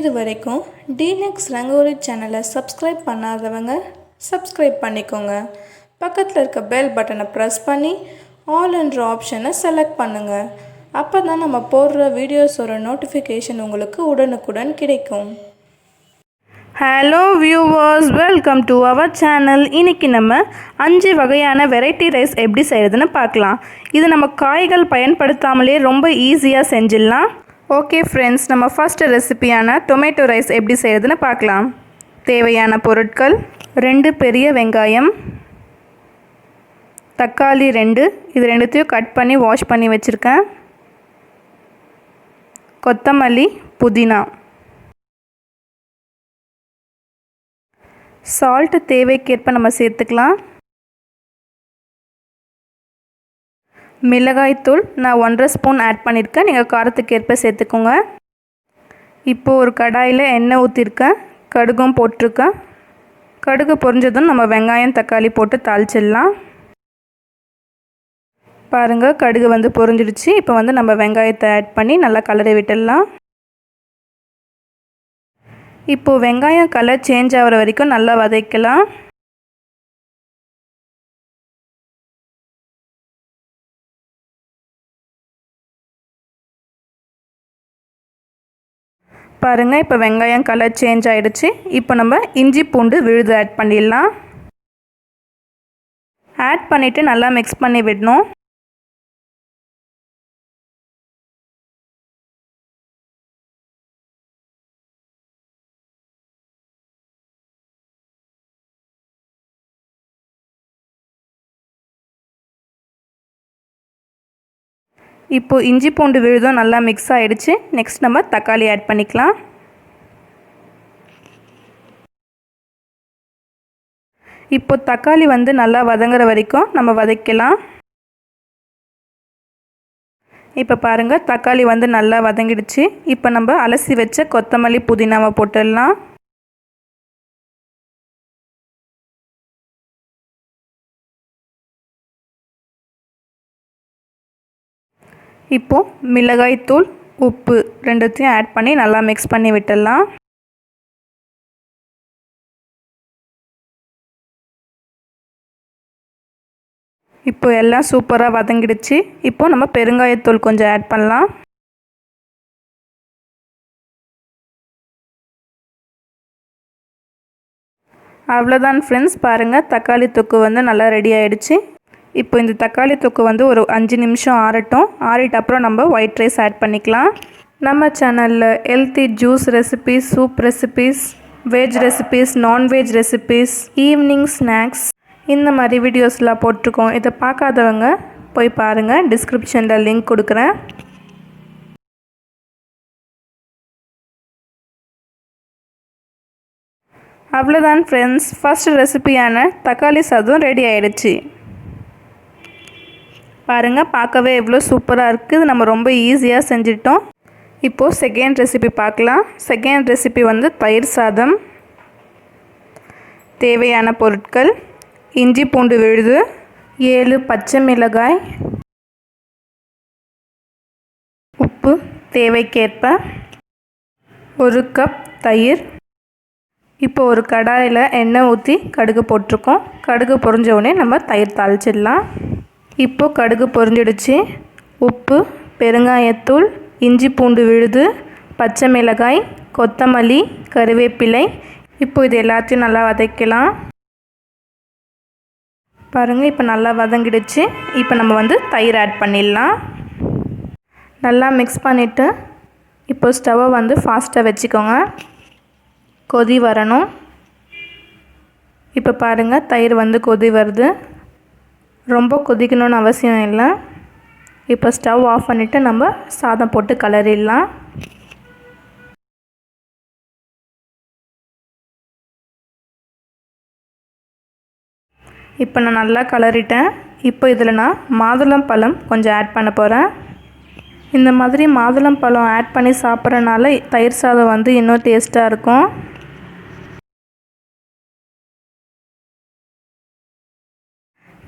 இதுவரைக்கும் DELUXE ரங்கோலி சேனலை subscribe பண்ணாதவங்க சப்ஸ்கிரைப் பண்ணிக்கோங்க. பக்கத்தில் இருக்க பெல் பட்டனை ப்ரெஸ் பண்ணி ஆல் என்ற ஆப்ஷனை செலக்ட் பண்ணுங்கள். அப்போ தான் நம்ம போடுற வீடியோஸோட நோட்டிஃபிகேஷன் உங்களுக்கு உடனுக்குடன் கிடைக்கும். Hello viewers, welcome to our channel. இன்றைக்கி நம்ம 5 வகையான வெரைட்டி ரைஸ் எப்படி செய்கிறதுன்னு பார்க்கலாம். இது நம்ம காய்கள் பயன்படுத்தாமலே ரொம்ப ஈஸியாக செஞ்சிடலாம். ஓகே ஃப்ரெண்ட்ஸ், நம்ம ஃபர்ஸ்ட் ரெசிபியான டொமேட்டோ ரைஸ் எப்படி செய்கிறதுன்னு பார்க்கலாம். தேவையான பொருட்கள்: 2 பெரிய வெங்காயம், தக்காளி 2, இது ரெண்டுத்தையும் கட் பண்ணி வாஷ் பண்ணி வச்சுருக்கேன், கொத்தமல்லி, புதினா, சால்ட் தேவைக்கேற்ப நம்ம சேர்த்துக்கலாம், மிளகாய்த்தூள் நான் 1.5 ஸ்பூன் ஆட் பண்ணியிருக்கேன், நீங்கள் காரத்துக்கு ஏற்ப சேர்த்துக்கோங்க. இப்போது ஒரு கடாயில் எண்ணெய் ஊற்றிருக்கேன், கடுகும் போட்டிருக்கேன். கடுகு பொரிஞ்சதும் நம்ம வெங்காயம் தக்காளி போட்டு தாளிச்சிடலாம். பாருங்கள், கடுகு பொரிஞ்சிடுச்சு. இப்போ நம்ம வெங்காயத்தை ஆட் பண்ணி நல்லா கலரை விட்டுடலாம். இப்போது வெங்காயம் கலர் சேஞ்ச் ஆகிற வரைக்கும் நல்லா வதக்கலாம். பாருங்கள், இப்போ வெங்காயம் கலர் சேஞ்ச் ஆகிடுச்சு. இப்போ நம்ம இஞ்சி பூண்டு விழுது ஆட் பண்ணிடலாம். ஆட் பண்ணிவிட்டு நல்லா மிக்ஸ் பண்ணி விடணும். இப்போது இஞ்சி பூண்டு விழுதும் நல்லா மிக்ஸ் ஆகிடுச்சு. நெக்ஸ்ட் நம்ம தக்காளி ஆட் பண்ணிக்கலாம். இப்போது தக்காளி நல்லா வதங்குற வரைக்கும் நம்ம வதக்கலாம். இப்போ பாருங்கள், தக்காளி நல்லா வதங்கிடுச்சு. இப்போ நம்ம அலசி வச்ச கொத்தமல்லி புதினாவை போட்டுடலாம். இப்போது மிளகாய்த்தூள், உப்பு ரெண்டுத்தையும் ஆட் பண்ணி நல்லா மிக்ஸ் பண்ணி விட்டுடலாம். இப்போ எல்லாம் சூப்பராக வதங்கிடுச்சு. இப்போது நம்ம பெருங்காயத்தூள் கொஞ்சம் ஆட் பண்ணலாம். அவ்வளோதான் ஃப்ரெண்ட்ஸ், பாருங்கள், தக்காளி தொக்கு நல்லா ரெடி ஆகிடுச்சு. இப்போ இந்த தக்காளி தொக்கு ஒரு 5 நிமிஷம் ஆறட்டும். ஆறிட்ட அப்புறம் நம்ம ஒயிட் ரைஸ் ஆட் பண்ணிக்கலாம். நம்ம சேனலில் healthy juice recipes, soup recipes, veg recipes, non veg recipes, evening snacks இந்த மாதிரி வீடியோஸ்லாம் போட்டிருக்கோம். இதை பார்க்காதவங்க போய் பாருங்கள், டிஸ்கிரிப்ஷனில் லிங்க் கொடுக்குறேன். அவ்வளோதான் ஃப்ரெண்ட்ஸ், ஃபர்ஸ்ட் ரெசிபியான தக்காளி சாதம் ரெடி ஆகிடுச்சு. பாருங்கள், பார்க்கவே எவ்வளோ சூப்பராக இருக்குது. நம்ம ரொம்ப ஈஸியாக செஞ்சிட்டோம். இப்போது செகண்ட் ரெசிபி பார்க்கலாம். செகண்ட் ரெசிபி தயிர் சாதம். தேவையான பொருட்கள்: இஞ்சி பூண்டு விழுது, 7 பச்சை மிளகாய், உப்பு தேவைக்கேற்ப, 1 கப் தயிர். இப்போ ஒரு கடாயில் எண்ணெய் ஊற்றி கடுகு போட்டிருக்கோம். கடுகு பொரிஞ்ச உடனே நம்ம தயிர் தாளிச்சிடலாம். இப்போது கடுகு பொரிஞ்சிடுச்சு. உப்பு, பெருங்காயத்தூள், இஞ்சி பூண்டு விழுது, பச்சை மிளகாய், கொத்தமல்லி, கருவேப்பிலை. இப்போ இது எல்லாத்தையும் நல்லா வதக்கலாம். பாருங்கள், இப்போ நல்லா வதங்கிடுச்சு. இப்போ நம்ம தயிர் ஆட் பண்ணிடலாம். நல்லா மிக்ஸ் பண்ணிவிட்டு இப்போ ஸ்டவ்வை ஃபாஸ்ட்டாக வச்சுக்கோங்க. கொதி வரணும். இப்போ பாருங்கள், தயிர் கொதி வருது. ரொம்ப கொதிக்கணும்னு அவசியம் இல்லை. இப்போ ஸ்டவ் ஆஃப் பண்ணிவிட்டு நம்ம சாதம் போட்டு கலரிடலாம். இப்போ நான் நல்லா கலரிட்டேன். இப்போ இதில் நான் மாதுளம்பழம் கொஞ்சம் ஆட் பண்ண போகிறேன். இந்த மாதிரி மாதுளம்பழம் ஆட் பண்ணி சாப்பிட்றனால தயிர் சாதம் இன்னும் டேஸ்ட்டாக இருக்கும்.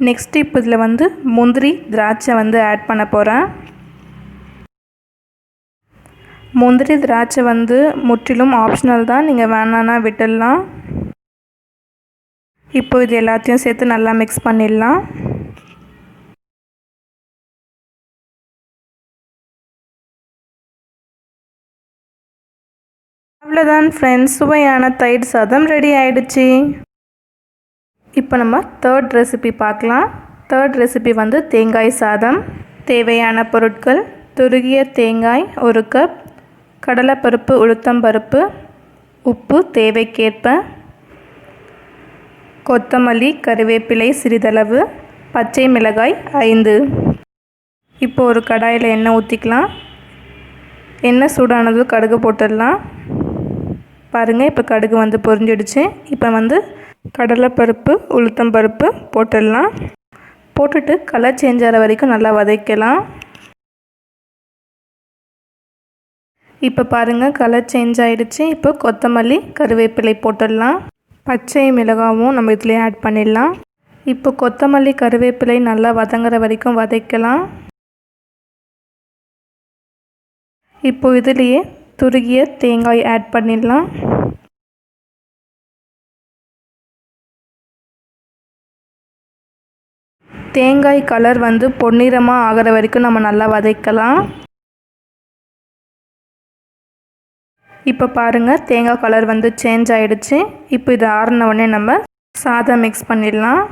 நெக்ஸ்ட் இப்போ இதில் முந்திரி, திராட்சை ஆட் பண்ண போகிறேன். முந்திரி திராட்சை வந்து முற்றிலும் ஆப்ஷனல் தான், நீங்கள் வேணான்னா விட்டுடலாம். இப்போ இது எல்லாத்தையும் சேர்த்து நல்லா மிக்ஸ் பண்ணிடலாம். அவ்வளோதான் ஃப்ரெண்ட்ஸ், சுவையான தயிர் சாதம் ரெடி ஆயிடுச்சு. இப்போ நம்ம தேர்ட் ரெசிபி பார்க்கலாம். தேர்ட் ரெசிபி வந்து தேங்காய் சாதம். தேவையான பொருட்கள்: துருகிய தேங்காய் 1 கப், கடலைப்பருப்பு, உளுத்தம்பருப்பு, உப்பு தேவைக்கேற்ப, கொத்தமல்லி, கறிவேப்பிலை சிறிதளவு, பச்சை மிளகாய் 5. இப்போ ஒரு கடாயில் எண்ணெய் ஊற்றிக்கலாம். எண்ணெய் சூடானது கடுகு போட்டுடலாம். பாருங்கள், இப்போ கடுகு வந்து பொரிஞ்சிடுச்சு. இப்போ வந்து கடலைப்பருப்பு, உளுத்தம்பருப்பு போட்டுடலாம். போட்டுட்டு கலர் சேஞ்ச் ஆகிற வரைக்கும் நல்லா வதக்கலாம். இப்போ பாருங்கள், கலர் சேஞ்ச் ஆகிடுச்சு. இப்போ கொத்தமல்லி, கறிவேப்பிலை போட்டுடலாம். பச்சை மிளகாவும் நம்ம இதிலே ஆட் பண்ணிடலாம். இப்போ கொத்தமல்லி, கறிவேப்பிலை நல்லா வதங்குற வரைக்கும் வதக்கலாம். இப்போ இதிலேயே துருகிய தேங்காய் ஆட் பண்ணிடலாம். தேங்காய் கலர் வந்து பொன்னிறமாக ஆகிற வரைக்கும் நம்ம நல்லா வதக்கலாம். இப்போ பாருங்கள், தேங்காய் கலர் வந்து சேஞ்ச் ஆகிடுச்சு. இப்போ இது ஆறின உடனே நம்ம சாதம் மிக்ஸ் பண்ணிடலாம்.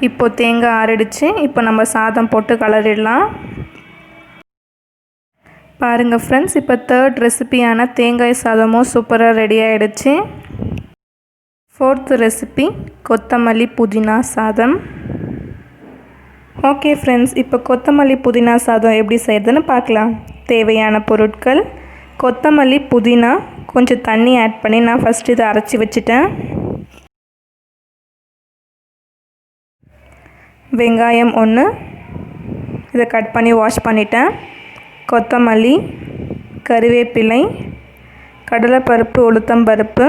இப்போ தேங்காய் ஆறிடுச்சு. இப்போ நம்ம சாதம் போட்டு கலரிடலாம். பாருங்கள் ஃப்ரெண்ட்ஸ், இப்போ தேர்ட் ரெசிபியான தேங்காய் சாதமும் சூப்பராக ரெடி ஆகிடுச்சு. ஃபோர்த் ரெசிபி கொத்தமல்லி புதினா சாதம். ஓகே ஃப்ரெண்ட்ஸ், இப்போ கொத்தமல்லி புதினா சாதம் எப்படி செய்கிறதுன்னு பார்க்கலாம். தேவையான பொருட்கள்: கொத்தமல்லி, புதினா, கொஞ்சம் தண்ணி ஆட் பண்ணி நான் ஃபஸ்ட்டு இதை அரைச்சி வச்சுட்டேன். வெங்காயம் 1, இதை கட் பண்ணி வாஷ் பண்ணிட்டேன். கொத்தமல்லி, கறிவேப்பிலை, கடலைப்பருப்பு, உளுத்தம்பருப்பு,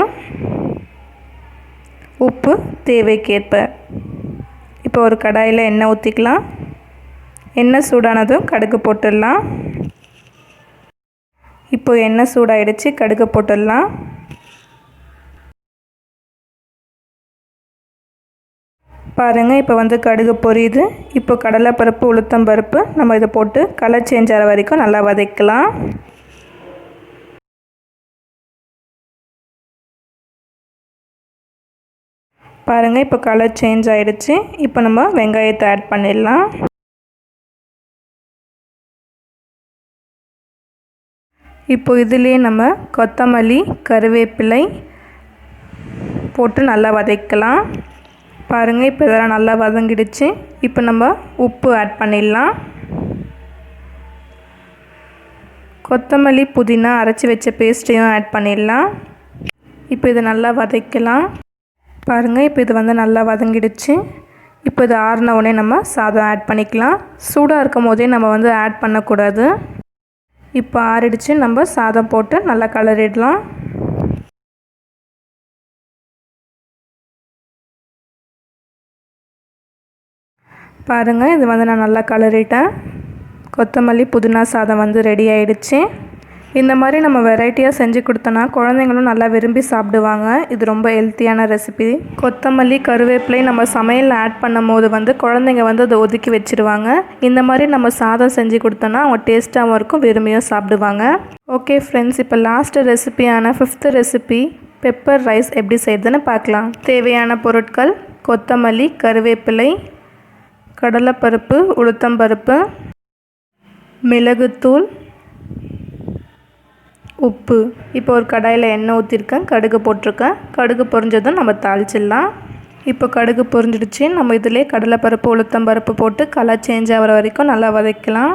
உப்பு தேவைக்கேற்ப. இப்போ ஒரு கடாயில் எண்ணெய் ஊற்றிக்கலாம். எண்ணெய் சூடானதும் கடுகு போட்டுடலாம். இப்போ எண்ணெய் சூடாயிடுச்சு, கடுகு போட்டுடலாம். பாருங்கள், இப்போ வந்து கடுகு பொரியுது. இப்போ கடலைப்பருப்பு, உளுத்தம்பருப்பு நம்ம இதை போட்டு கலர் சேஞ்ச் ஆகிற வரைக்கும் நல்லா வதக்கலாம். பாருங்கள், இப்போ கலர் சேஞ்ச் ஆகிடுச்சு. இப்போ நம்ம வெங்காயத்தை ஆட் பண்ணிடலாம். இப்போ இதிலே நம்ம கொத்தமல்லி, கறிவேப்பிலை போட்டு நல்லா வதக்கலாம். பாருங்கள், இப்போ இதெல்லாம் நல்லா வதங்கிடுச்சு. இப்போ நம்ம உப்பு ஆட் பண்ணிடலாம். கொத்தமல்லி, புதினா அரைச்சி வச்ச பேஸ்ட்டையும் ஆட் பண்ணிடலாம். இப்போ இதை நல்லா வதக்கலாம். பாருங்கள், இப்போ இது வந்து நல்லா வதங்கிடுச்சு. இப்போ இது ஆறின உடனே நம்ம சாதம் ஆட் பண்ணிக்கலாம். சூடாக இருக்கும் போதே நம்ம வந்து ஆட் பண்ணக்கூடாது. இப்போ ஆறிடுச்சு, நம்ம சாதம் போட்டு நல்லா கலரிடலாம். பாருங்கள், இது வந்து நான் நல்லா கலரிட்டேன். கொத்தமல்லி புதினா சாதம் வந்து ரெடி ஆகிடுச்சு. இந்த மாதிரி நம்ம வெரைட்டியாக செஞ்சு கொடுத்தோன்னா குழந்தைங்களும் நல்லா விரும்பி சாப்பிடுவாங்க. இது ரொம்ப ஹெல்த்தியான ரெசிபி. கொத்தமல்லி, கருவேப்பிலை நம்ம சமையலில் ஆட் பண்ணும் போது வந்து குழந்தைங்க வந்து அதை ஒதுக்கி வச்சுருவாங்க. இந்த மாதிரி நம்ம சாதம் செஞ்சு கொடுத்தோன்னா அவங்க டேஸ்ட்டாகவும் இருக்கும், விரும்பியும் சாப்பிடுவாங்க. ஓகே ஃப்ரெண்ட்ஸ், இப்போ லாஸ்ட்டு ரெசிபியான 5th ரெசிபி பெப்பர் ரைஸ் எப்படி செய்யுதுன்னு பார்க்கலாம். தேவையான பொருட்கள்: கொத்தமல்லி, கருவேப்பிலை, கடலைப்பருப்பு, உளுத்தம்பருப்பு, மிளகுத்தூள், உப்பு. இப்போ ஒரு கடாயில் எண்ணெய் ஊற்றிருக்கேன், கடுகு போட்டிருக்கேன். கடுகு பொரிஞ்சதும் நம்ம தாளிச்சிடலாம். இப்போ கடுகு பொரிஞ்சிடுச்சு. நம்ம இதிலே கடலைப்பருப்பு, உளுத்தம்பருப்பு போட்டு கலர் சேஞ்ச் ஆகிற வரைக்கும் நல்லா வதக்கலாம்.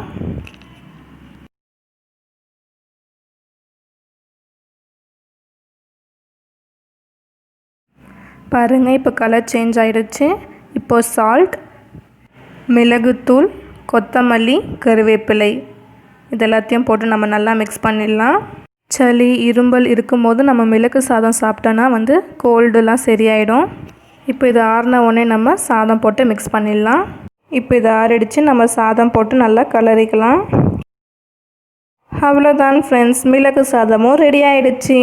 பாருங்கள், இப்போ கலர் சேஞ்ச் ஆகிடுச்சு. இப்போ சால்ட், மிளகுத்தூள், கொத்தமல்லி, கருவேப்பிலை இதெல்லாத்தையும் போட்டு நம்ம நல்லா மிக்ஸ் பண்ணிடலாம். சளி, இரும்பல் இருக்கும்போது நம்ம மிளகு சாதம் சாப்பிட்டோன்னா வந்து கோல்டுலாம் சரியாயிடும். இப்போ இது ஆறின உடனே நம்ம சாதம் போட்டு மிக்ஸ் பண்ணிடலாம். இப்போ இதை ஆறிடுச்சு, நம்ம சாதம் போட்டு நல்லா கலரிக்கலாம். அவ்வளோதான் ஃப்ரெண்ட்ஸ், மிளகு சாதமும் ரெடி ஆகிடுச்சு.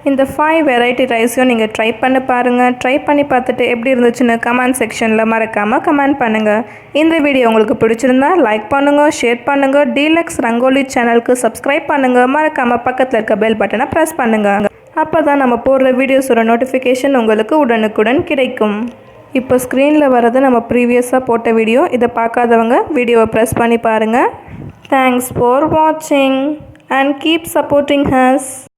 இந்த 5 வெரைட்டி ரைஸையும் நீங்கள் ட்ரை பண்ணி பாருங்கள். ட்ரை பண்ணி பார்த்துட்டு எப்படி இருந்துச்சுன்னு கமெண்ட் செக்ஷனில் மறக்காமல் கமெண்ட் பண்ணுங்கள். இந்த வீடியோ உங்களுக்கு பிடிச்சிருந்தா லைக் பண்ணுங்கள், ஷேர் பண்ணுங்கள். டீலக்ஸ் ரங்கோலி சேனலுக்கு சப்ஸ்கிரைப் பண்ணுங்கள். மறக்காமல் பக்கத்தில் இருக்க பெல் பட்டனை ப்ரெஸ் பண்ணுங்கள். அப்போ தான் நம்ம போடுற வீடியோஸோட நோட்டிஃபிகேஷன் உங்களுக்கு உடனுக்குடன் கிடைக்கும். இப்போ ஸ்க்ரீனில் வர்றது நம்ம ப்ரீவியஸாக போட்ட வீடியோ. இதை பார்க்காதவங்க வீடியோவை ப்ரெஸ் பண்ணி பாருங்கள். தேங்க்ஸ் ஃபார் வாட்சிங் and keep supporting us.